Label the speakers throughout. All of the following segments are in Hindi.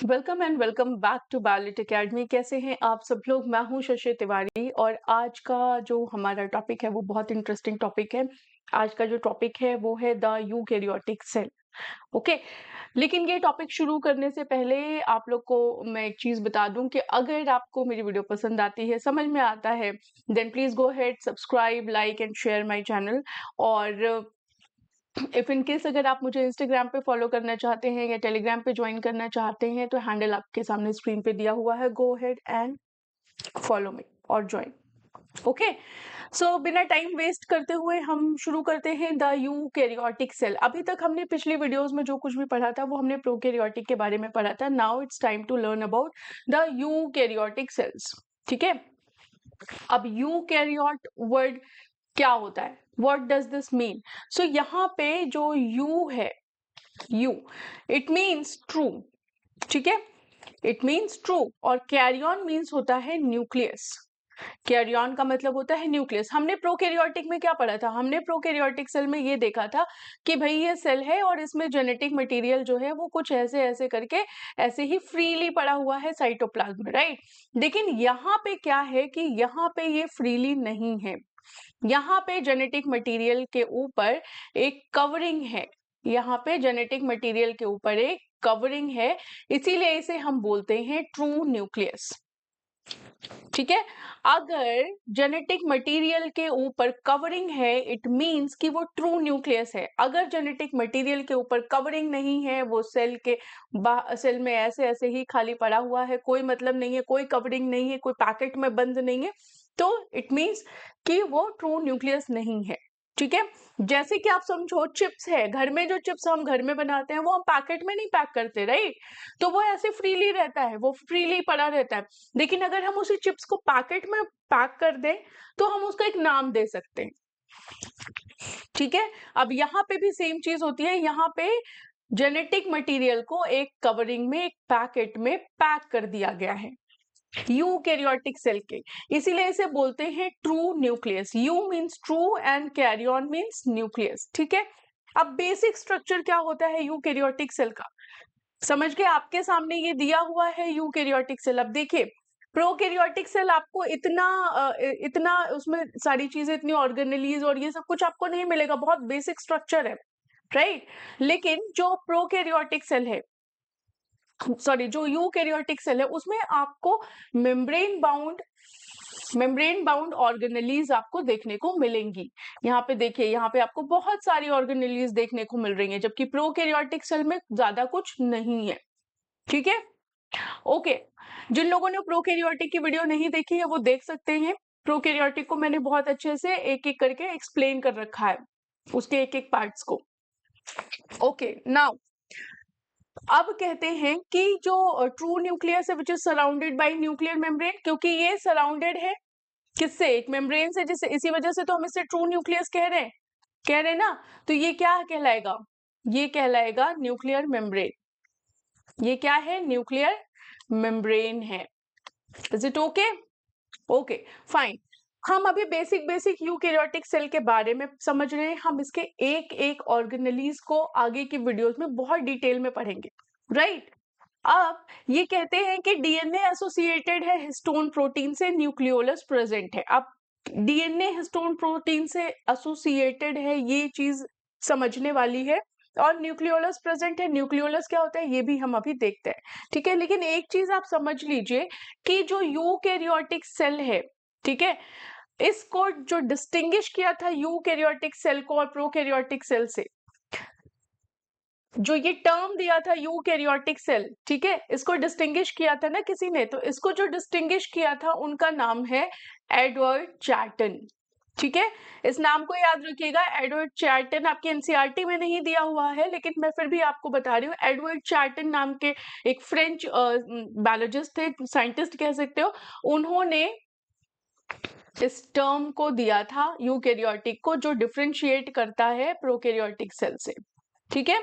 Speaker 1: Welcome and welcome back to Biolit academy. कैसे हैं आप सब लोग? मैं हूं शशि तिवारी और आज का जो हमारा टॉपिक है वो बहुत इंटरेस्टिंग टॉपिक है। आज का जो टॉपिक है वो है द यूकैरियोटिक सेल। ओके, लेकिन ये टॉपिक शुरू करने से पहले आप लोग को मैं एक चीज बता दूं कि अगर आपको मेरी वीडियो पसंद आती है, समझ में आता है, then please go ahead, subscribe, like and share my channel. और इफ इन केस अगर आप मुझे इंस्टाग्राम पे फॉलो करना चाहते हैं या टेलीग्राम पे ज्वाइन करना चाहते हैं तो हैंडल आपके सामने स्क्रीन पे दिया हुआ है। Go ahead and follow me और ज्वाइन। ओके, सो बिना टाइम वेस्ट करते हुए हम शुरू करते हैं द यूकैरियोटिक सेल। अभी तक हमने पिछली वीडियोस में जो कुछ भी पढ़ा था वो हमने प्रोकैरियोटिक के बारे में पढ़ा था। Now it's time to learn about the eukaryotic cells. ठीक है, अब यूकैरियोट वर्ड क्या होता है? What does this mean? So यहाँ पे जो यू है, यू, इट मीन्स ट्रू। ठीक है, इट मीन्स ट्रू। और कैरियन मीन्स होता है न्यूक्लियस। कैरियन का मतलब होता है न्यूक्लियस। हमने प्रोकैरियोटिक में क्या पढ़ा था? हमने प्रोकैरियोटिक सेल में ये देखा था कि भाई ये सेल है और इसमें जेनेटिक मटेरियल जो है वो कुछ ऐसे ऐसे करके ऐसे ही फ्रीली पड़ा हुआ है साइटोप्लाज्म में, राइट? लेकिन यहाँ पे क्या है कि यहाँ पे ये फ्रीली नहीं है। यहाँ पे जेनेटिक मटेरियल के ऊपर एक कवरिंग है। यहाँ पे जेनेटिक मटेरियल के ऊपर एक कवरिंग है, इसीलिए इसे हम बोलते हैं ट्रू न्यूक्लियस। ठीक है, अगर जेनेटिक मटेरियल के ऊपर कवरिंग है इट मींस कि वो ट्रू न्यूक्लियस है। अगर जेनेटिक मटेरियल के ऊपर कवरिंग नहीं है, वो सेल के सेल में ऐसे ऐसे ही खाली पड़ा हुआ है, कोई मतलब नहीं है, कोई कवरिंग नहीं है, कोई पैकेट में बंद नहीं है, तो इट मींस कि वो ट्रू न्यूक्लियस नहीं है। ठीक है, जैसे कि आप समझो चिप्स है, घर में जो चिप्स हम घर में बनाते हैं वो हम पैकेट में नहीं पैक करते, राइट? तो वो ऐसे फ्रीली रहता है, वो फ्रीली पड़ा रहता है। लेकिन अगर हम उसी चिप्स को पैकेट में पैक कर दें तो हम उसको एक नाम दे सकते हैं। ठीक है, अब यहाँ पे भी सेम चीज होती है। यहाँ पे जेनेटिक मटेरियल को एक कवरिंग में, एक पैकेट में पैक कर दिया गया है यूकैरियोटिक सेल के, इसीलिए इसे बोलते हैं true nucleus. Eu means true and karyon means nucleus. ठीक है, अब बेसिक स्ट्रक्चर क्या होता है यूकैरियोटिक सेल का? समझ गए? आपके सामने ये दिया हुआ है यूकैरियोटिक सेल। अब देखिए, प्रोकैरियोटिक सेल आपको इतना उसमें सारी चीजें, इतनी ऑर्गेनेलीज और ये सब कुछ आपको नहीं मिलेगा, बहुत बेसिक स्ट्रक्चर है, राइट? लेकिन जो प्रोकैरियोटिक सेल है, सॉरी, जो यूकैरियोटिक सेल है उसमें आपको मेम्ब्रेन बाउंड ऑर्गेनेलीज आपको देखने को मिलेंगी। यहाँ पे देखिए, यहाँ पे आपको बहुत सारी ऑर्गेनेलीज देखने को मिल रही हैं, जबकि प्रोकैरियोटिक सेल में ज्यादा कुछ नहीं है। ठीक है, ओके। जिन लोगों ने प्रोकैरियोटिक की वीडियो नहीं देखी है वो देख सकते हैं। प्रोकैरियोटिक को मैंने बहुत अच्छे से एक एक करके एक्सप्लेन कर रखा है, उसके एक एक पार्ट्स को। ओके, नाउ अब कहते हैं कि जो ट्रू न्यूक्लियस है which is surrounded by nuclear membrane, क्योंकि ये सराउंडेड है किससे? एक मेम्ब्रेन से, जिससे इसी वजह से तो हम इसे ट्रू न्यूक्लियस कह रहे हैं ना। तो ये क्या कहलाएगा? ये कहलाएगा न्यूक्लियर मेम्ब्रेन। ये क्या है? न्यूक्लियर मेम्ब्रेन है। Is it okay? Okay, fine. हम अभी बेसिक यूकैरियोटिक सेल के बारे में समझ रहे हैं। हम इसके एक एक ऑर्गेनेलीज को आगे की वीडियोस में बहुत डिटेल में पढ़ेंगे, राइट? अब ये कहते हैं कि डीएनए एसोसिएटेड है हिस्टोन प्रोटीन से, न्यूक्लियोलस प्रेजेंट है। अब डीएनए हिस्टोन प्रोटीन से एसोसिएटेड है, ये चीज समझने वाली है। और न्यूक्लियोलस प्रेजेंट है, न्यूक्लियोलस क्या होता है ये भी हम अभी देखते हैं। ठीक है, लेकिन एक चीज आप समझ लीजिए कि जो यूकैरियोटिक सेल है, ठीक है, इसको जो डिस्टिंग्विश किया था यूकैरियोटिक सेल को और प्रोकैरियोटिक सेल से, जो ये टर्म दिया था यूकैरियोटिक सेल, ठीक है, इसको डिस्टिंग्विश किया था ना किसी ने, तो इसको जो डिस्टिंग्विश किया था उनका नाम है एडवर्ड चैटन। ठीक है, इस नाम को याद रखिएगा, एडवर्ड चैटन। आपके एनसीईआरटी में नहीं दिया हुआ है लेकिन मैं फिर भी आपको बता रही हूँ। एडवर्ड चैटन नाम के एक फ्रेंच बायोलॉजिस्ट थे, साइंटिस्ट कह सकते हो, उन्होंने इस टर्म को दिया था यूकैरियोटिक को, जो डिफरेंशिएट करता है प्रोकैरियोटिक सेल से। ठीक है,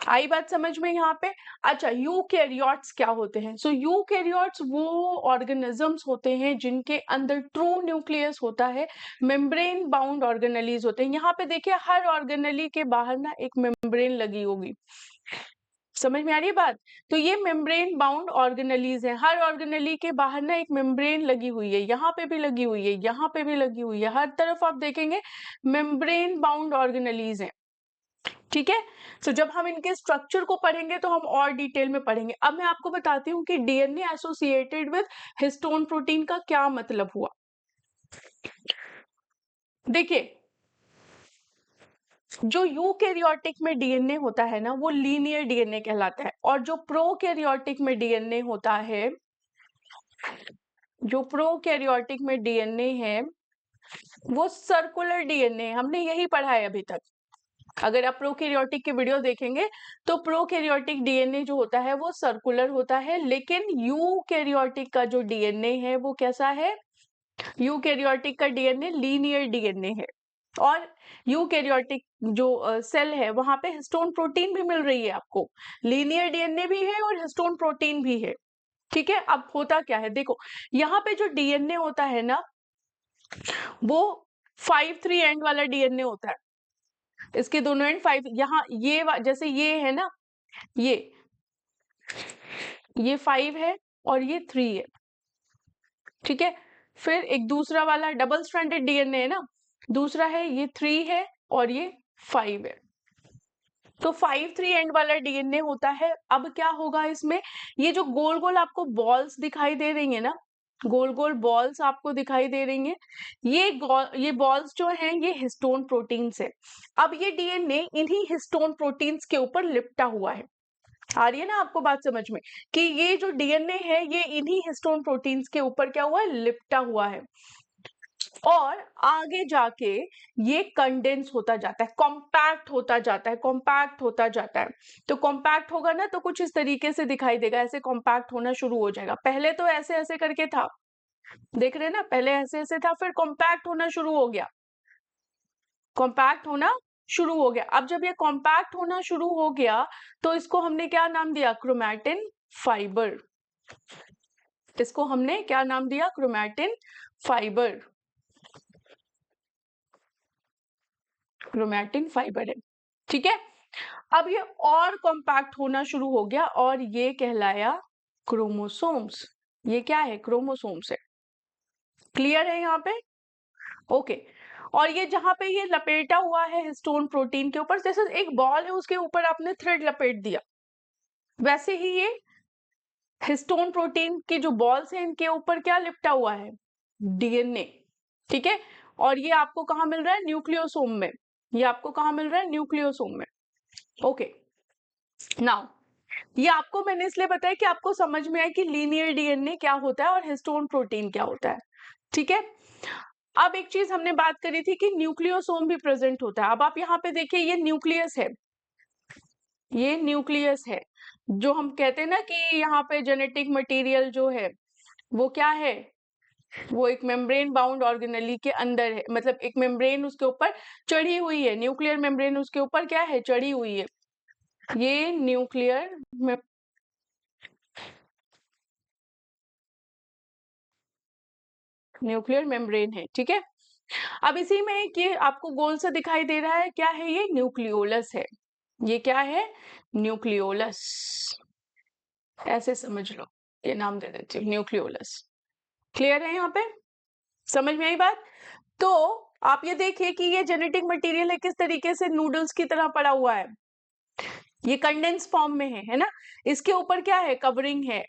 Speaker 1: आई बात समझ में यहाँ पे? अच्छा, यूकैरियोट्स क्या होते हैं? सो यूकैरियोट्स वो ऑर्गेनिजम्स होते हैं जिनके अंदर ट्रू न्यूक्लियस होता है, मेम्ब्रेन बाउंड ऑर्गेनेलीज होते हैं। यहाँ पे देखिए, हर ऑर्गेनेली के बाहर ना एक मेम्ब्रेन लगी होगी, समझ में आ रही है बात? तो ये मेम्ब्रेन बाउंड ऑर्गेनेलीज है। हर ऑर्गेनेली के बाहर ना एक मेम्ब्रेन लगी हुई है, यहाँ पे भी लगी हुई है, यहाँ पे भी लगी हुई है, हर तरफ आप देखेंगे मेम्ब्रेन बाउंड ऑर्गेनेलीज है। ठीक है, तो जब हम इनके स्ट्रक्चर को पढ़ेंगे तो हम और डिटेल में पढ़ेंगे। अब मैं आपको बताती हूँ कि DNA associated with histone protein का क्या मतलब हुआ। देखिए, जो यूकैरियोटिक में डीएनए होता है ना, वो लीनियर डीएनए कहलाता है, और जो प्रोकैरियोटिक में डीएनए होता है, जो प्रोकैरियोटिक में डीएनए है वो सर्कुलर डीएनए। हमने यही पढ़ा है अभी तक। अगर आप प्रोकैरियोटिक के वीडियो देखेंगे तो प्रोकैरियोटिक डीएनए जो होता है वो सर्कुलर होता है, लेकिन यूकैरियोटिक का जो डीएनए है वो कैसा है? यूकैरियोटिक का डीएनए लीनियर डीएनए है, और यूकैरियोटिक जो सेल है वहां पे हिस्टोन प्रोटीन भी मिल रही है आपको। लीनियर डीएनए भी है और हिस्टोन प्रोटीन भी है। ठीक है, अब होता क्या है देखो, यहाँ पे जो डीएनए होता है ना वो 5-3 एंड वाला डीएनए होता है। इसके दोनों एंड 5, यहाँ ये जैसे ये है ना, ये 5 है और ये 3 है। ठीक है, फिर एक दूसरा वाला डबल स्ट्रैंडेड डीएनए है ना, दूसरा है ये 3 है और ये 5 है। तो 5-3 एंड वाला डीएनए होता है। अब क्या होगा इसमें, ये जो गोल गोल आपको बॉल्स दिखाई दे रही है ना, गोल गोल बॉल्स आपको दिखाई दे रही हैं, ये बॉल्स जो हैं ये हिस्टोन प्रोटीन्स है। अब ये डीएनए इन्हीं हिस्टोन प्रोटीन्स के ऊपर लिपटा हुआ है। आ रही है ना आपको बात समझ में, कि ये जो डीएनए है ये इन्हीं हिस्टोन प्रोटीन्स के ऊपर क्या हुआ है? लिपटा हुआ है, और आगे जाके ये कंडेंस होता जाता है, कॉम्पैक्ट होता जाता है, कॉम्पैक्ट होता जाता है। तो कॉम्पैक्ट होगा ना तो कुछ इस तरीके से दिखाई देगा, ऐसे कॉम्पैक्ट होना शुरू हो जाएगा। पहले तो ऐसे ऐसे करके था, देख रहे हैं ना, पहले ऐसे ऐसे था, फिर कॉम्पैक्ट होना शुरू हो गया, कॉम्पैक्ट होना शुरू हो गया। अब जब ये कॉम्पैक्ट होना शुरू हो गया तो इसको हमने क्या नाम दिया? Chromatin fibre. इसको हमने क्या नाम दिया? Chromatin fibre. क्रोमैटिन फाइबर है। ठीक है, अब ये और कॉम्पैक्ट होना शुरू हो गया और ये कहलाया क्रोमोसोम्स। ये क्या है? क्रोमोसोम्स है। क्लियर है यहाँ पे? ओके, और ये जहां पे ये लपेटा हुआ है हिस्टोन प्रोटीन के ऊपर, जैसे एक बॉल है उसके ऊपर आपने थ्रेड लपेट दिया, वैसे ही ये हिस्टोन प्रोटीन की जो बॉल्स हैं इनके ऊपर क्या लिपटा हुआ है? डीएनए। ठीक है, और ये आपको कहाँ मिल रहा है? न्यूक्लियोसोम में। ये आपको कहाँ मिल रहा है? न्यूक्लियोसोम में। ओके, नाउ ये आपको मैंने इसलिए बताया कि आपको समझ में आए कि लीनियर डीएनए क्या होता है और हिस्टोन प्रोटीन क्या होता है। ठीक है, अब एक चीज हमने बात करी थी कि न्यूक्लियोसोम भी प्रेजेंट होता है। अब आप यहाँ पे देखिए, ये न्यूक्लियस है, ये न्यूक्लियस है, जो हम कहते हैं ना कि यहाँ पे जेनेटिक मटेरियल जो है वो क्या है? वो एक मेम्ब्रेन बाउंड ऑर्गेनेली के अंदर है, मतलब एक मेम्ब्रेन उसके ऊपर चढ़ी हुई है, न्यूक्लियर मेम्ब्रेन उसके ऊपर क्या है? चढ़ी हुई है। ये न्यूक्लियर मेम्ब्रेन है। ठीक है, अब इसी में कि आपको गोल सा दिखाई दे रहा है, क्या है ये? न्यूक्लियोलस है। ये क्या है? न्यूक्लियोलस। ऐसे समझ लो, ये नाम दे देती हूँ, न्यूक्लियोलस। क्लियर है यहाँ पे? समझ में आई बात? तो आप ये देखिए कि ये जेनेटिक मटेरियल है किस तरीके से नूडल्स की तरह पड़ा हुआ है, ये कंडेंस फॉर्म में है ना। इसके ऊपर क्या है? कवरिंग है,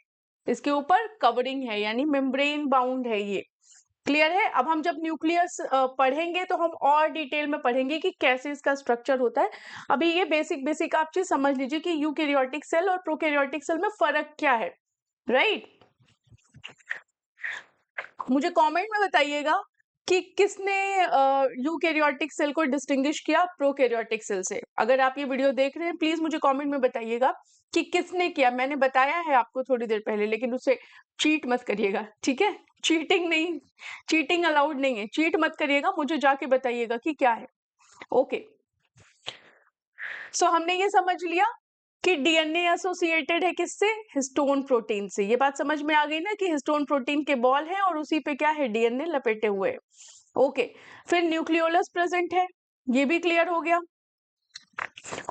Speaker 1: इसके ऊपर कवरिंग है, यानी मेम्ब्रेन बाउंड है ये। क्लियर है? अब हम जब न्यूक्लियस पढ़ेंगे तो हम और डिटेल में पढ़ेंगे कि कैसे इसका स्ट्रक्चर होता है। अभी ये बेसिक बेसिक आप चीज समझ लीजिए कि यूकैरियोटिक सेल और प्रोकैरियोटिक सेल में फर्क क्या है। राइट, मुझे कमेंट में बताइएगा कि किसने यूकैरियोटिक सेल को डिस्टिंग्विश किया प्रोकैरियोटिक सेल से। अगर आप ये वीडियो देख रहे हैं प्लीज मुझे कमेंट में बताइएगा कि किसने किया। मैंने बताया है आपको थोड़ी देर पहले, लेकिन उससे चीट मत करिएगा, ठीक है? चीटिंग नहीं, चीटिंग अलाउड नहीं है, चीट मत करिएगा, मुझे जाके बताइएगा कि क्या है। ओके, सो हमने ये समझ लिया कि डीएनए एसोसिएटेड है किससे? हिस्टोन प्रोटीन से। ये बात समझ में आ गई ना कि हिस्टोन प्रोटीन के बॉल है और उसी पे क्या है? डीएनए लपेटे हुए। ओके, फिर न्यूक्लियोलस प्रेजेंट है, ये भी क्लियर हो गया।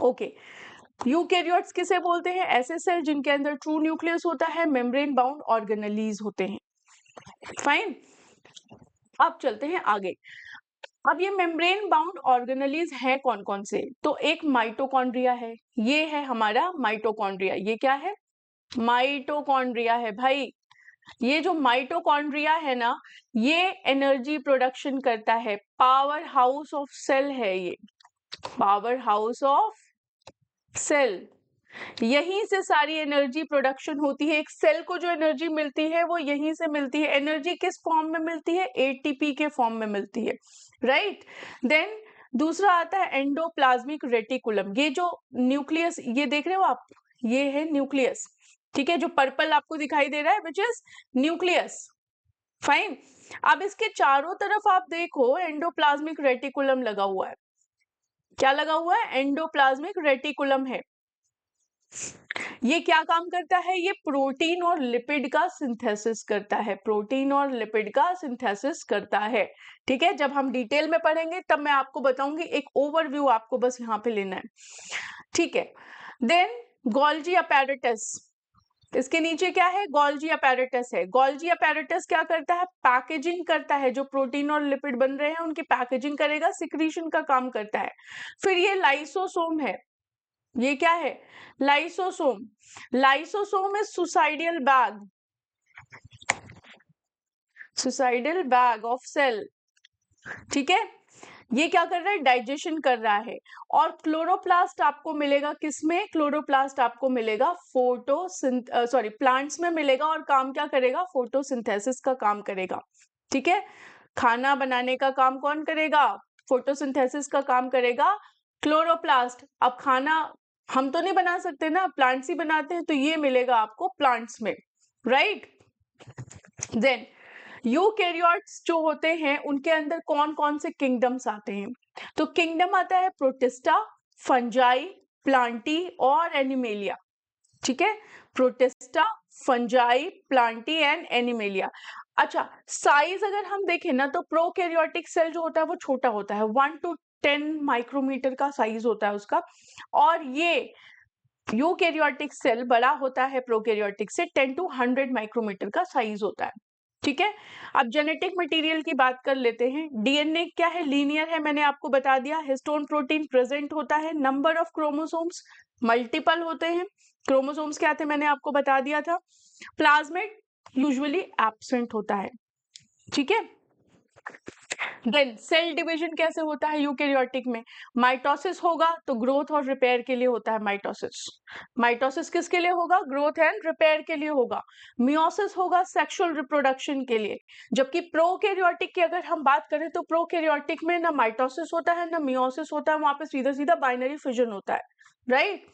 Speaker 1: ओके, यूकेरियोट्स किसे बोलते हैं? ऐसे सेल जिनके अंदर ट्रू न्यूक्लियस होता है, मेम्ब्रेन बाउंड ऑर्गेनेलीज होते हैं। फाइन, अब चलते हैं आगे। अब ये मेम्ब्रेन बाउंड ऑर्गेनेलीज है कौन कौन से? तो एक माइटोकॉन्ड्रिया है, ये है हमारा माइटोकॉन्ड्रिया। ये क्या है? माइटोकॉन्ड्रिया है भाई। ये जो माइटोकॉन्ड्रिया है ना, ये एनर्जी प्रोडक्शन करता है, पावर हाउस ऑफ सेल है ये, पावर हाउस ऑफ सेल। यहीं से सारी एनर्जी प्रोडक्शन होती है। एक सेल को जो एनर्जी मिलती है वो यहीं से मिलती है। एनर्जी किस फॉर्म में मिलती है? एटीपी के फॉर्म में मिलती है, राइट। देन दूसरा आता है एंडोप्लाज्मिक रेटिकुलम। ये जो न्यूक्लियस ये देख रहे हो आप, ये है न्यूक्लियस, ठीक है, जो पर्पल आपको दिखाई दे रहा है विच इज न्यूक्लियस। फाइन, अब इसके चारों तरफ आप देखो एंडोप्लाज्मिक रेटिकुलम लगा हुआ है। क्या लगा हुआ है? एंडोप्लाज्मिक रेटिकुलम है। ये क्या काम करता है? ये प्रोटीन और लिपिड का सिंथेसिस करता है, प्रोटीन और लिपिड का सिंथेसिस करता है, ठीक है। जब हम डिटेल में पढ़ेंगे तब मैं आपको बताऊंगी, एक ओवरव्यू आपको बस यहाँ पे लेना है, ठीक है। देन गोल्जी अपैरेटस, इसके नीचे क्या है? गोल्जी अपैरेटस है। गोल्जी अपैरेटस क्या करता है? पैकेजिंग करता है, जो प्रोटीन और लिपिड बन रहे हैं उनकी पैकेजिंग करेगा, सिक्रीशन का काम करता है। फिर ये लाइसोसोम है। ये क्या है? Lysosome. Lysosome is suicidal bag, suicidal bag of cell, ठीक है। ये क्या कर रहा है? डाइजेशन कर रहा है। और क्लोरोप्लास्ट आपको मिलेगा किसमें? क्लोरोप्लास्ट आपको मिलेगा प्लांट्स में मिलेगा, और काम क्या करेगा? फोटोसिंथेसिस का काम करेगा, ठीक है। खाना बनाने का काम कौन करेगा? फोटोसिंथेसिस का काम करेगा क्लोरोप्लास्ट। अब खाना हम तो नहीं बना सकते ना, प्लांट्स ही बनाते हैं, तो ये मिलेगा आपको प्लांट्स में, राइट। देन यूकेरियोट्स जो होते हैं उनके अंदर कौन कौन से किंगडम्स आते हैं? तो किंगडम आता है प्रोटिस्टा, फंजाई, प्लांटी और एनिमेलिया, ठीक है। Protista, fungi, Plantae and animalia. अच्छा, साइज अगर हम देखें ना तो प्रोकैरियोटिक सेल जो होता है वो छोटा होता है, 1 to 10 माइक्रोमीटर का साइज होता है उसका, और ये यूकैरियोटिक सेल बड़ा होता है प्रोकैरियोटिक से, 10 to 100 माइक्रोमीटर का साइज होता है, ठीक है। अब जेनेटिक मटेरियल की बात कर लेते हैं। डीएनए क्या है? लीनियर है, मैंने आपको बता दिया। हिस्टोन प्रोटीन प्रेजेंट होता है। नंबर ऑफ क्रोमोसोम्स मल्टीपल होते हैं। क्रोमोसोम्स क्या थे मैंने आपको बता दिया था। प्लाज्मिड यूजुअली एब्सेंट होता है, ठीक है। देन सेल डिवीजन कैसे होता है यूकेरियोटिक में? माइटोसिस होगा तो ग्रोथ और रिपेयर के लिए होता है माइटोसिस। माइटोसिस किसके लिए होगा? ग्रोथ एंड रिपेयर के लिए होगा। मियोसिस होगा सेक्सुअल रिप्रोडक्शन के लिए। जबकि प्रोकैरियोटिक की अगर हम बात करें तो प्रोकैरियोटिक में ना माइटोसिस होता है ना मियोसिस होता है, वहां पे सीधा सीधा बाइनरी फिजन होता है, राइट।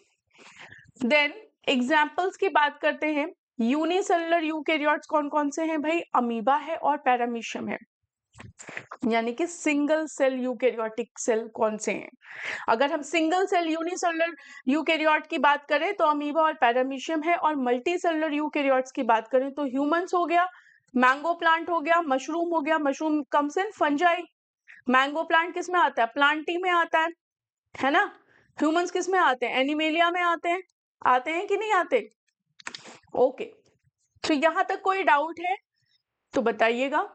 Speaker 1: देन एग्जाम्पल्स की बात करते हैं। यूनिसेलुलर यूकेरियोट्स कौन कौन से हैं भाई? अमीबा है और पैरामीशियम है। यानी कि सिंगल सेल यूकेरियोटिक सेल कौन से हैं? अगर हम सिंगल सेल यूनिसेलुलर यूकेरियोट की बात करें तो अमीबा और पैरामीशियम है, और मल्टी सेलुलर यूकेरियोट्स की बात करें तो ह्यूमंस हो गया, मैंगो प्लांट हो गया, मशरूम हो गया, mushroom comes in fungi. Mango plant किस में आता है? प्लांटी में आता है ना। ह्यूमंस किस में आते हैं? एनिमेलिया में आते हैं कि नहीं आते? ओके, तो यहां तक कोई डाउट है तो बताइएगा।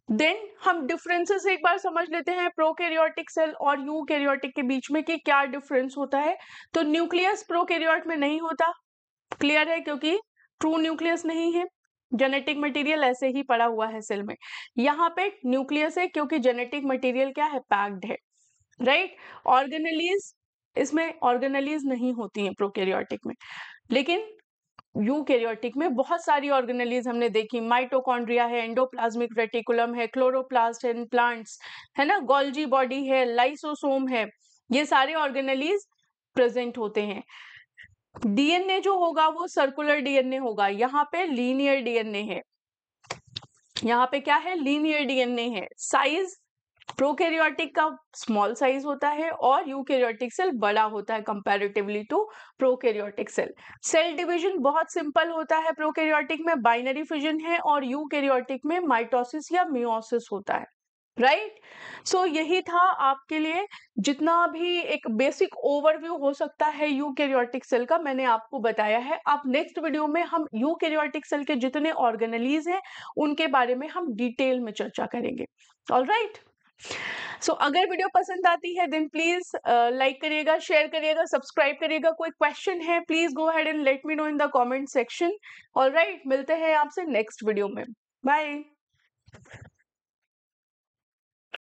Speaker 1: देन हम डिफरेंसेस एक बार समझ लेते हैं प्रोकैरियोटिक सेल और यूकैरियोटिक के बीच में कि क्या डिफरेंस होता है। तो न्यूक्लियस प्रोकैरियोट में नहीं होता, क्लियर है, क्योंकि ट्रू न्यूक्लियस नहीं है। जेनेटिक मटेरियल ऐसे ही पड़ा हुआ है सेल में। यहाँ पे न्यूक्लियस है क्योंकि जेनेटिक मटेरियल क्या है? पैक्ड है, राइट। ऑर्गेनेलीज, इसमें ऑर्गेनेलीज नहीं होती हैं प्रोकैरियोटिक में, लेकिन यूकैरियोटिक में बहुत सारी ऑर्गेनेलीज हमने देखी। माइटोकॉन्ड्रिया है, एंडोप्लाज्मिक रेटिकुलम है, क्लोरोप्लास्ट है, प्लांट्स है ना, गोल्जी बॉडी है, लाइसोसोम है, ये सारे ऑर्गेनेलीज प्रेजेंट होते हैं। डीएनए जो होगा वो सर्कुलर डीएनए होगा, यहाँ पे लीनियर डीएनए है। यहाँ पे क्या है? लीनियर डीएनए है। साइज प्रोकैरियोटिक का स्मॉल साइज होता है और यूकैरियोटिक सेल बड़ा होता है comparatively to prokaryotic cell. Cell division बहुत सिंपल होता है, प्रोकैरियोटिक में बाइनरी फिजन है और यूकैरियोटिक में माइटोसिस या मियोसिस होता है, राइट? सो यही था आपके लिए, जितना भी एक बेसिक ओवरव्यू हो सकता है यूकेरियोटिक सेल का, मैंने आपको बताया है। अब नेक्स्ट वीडियो में हम यूकेरियोटिक सेल के जितने ऑर्गेनेलीज हैं उनके बारे में हम डिटेल में चर्चा करेंगे। ऑलराइट, सो अगर वीडियो पसंद आती है देन प्लीज लाइक करिएगा, शेयर करिएगा, सब्सक्राइब करिएगा। कोई क्वेश्चन है please go ahead and let me know in the comment section. Alright, मिलते हैं आपसे नेक्स्ट वीडियो में। बाय।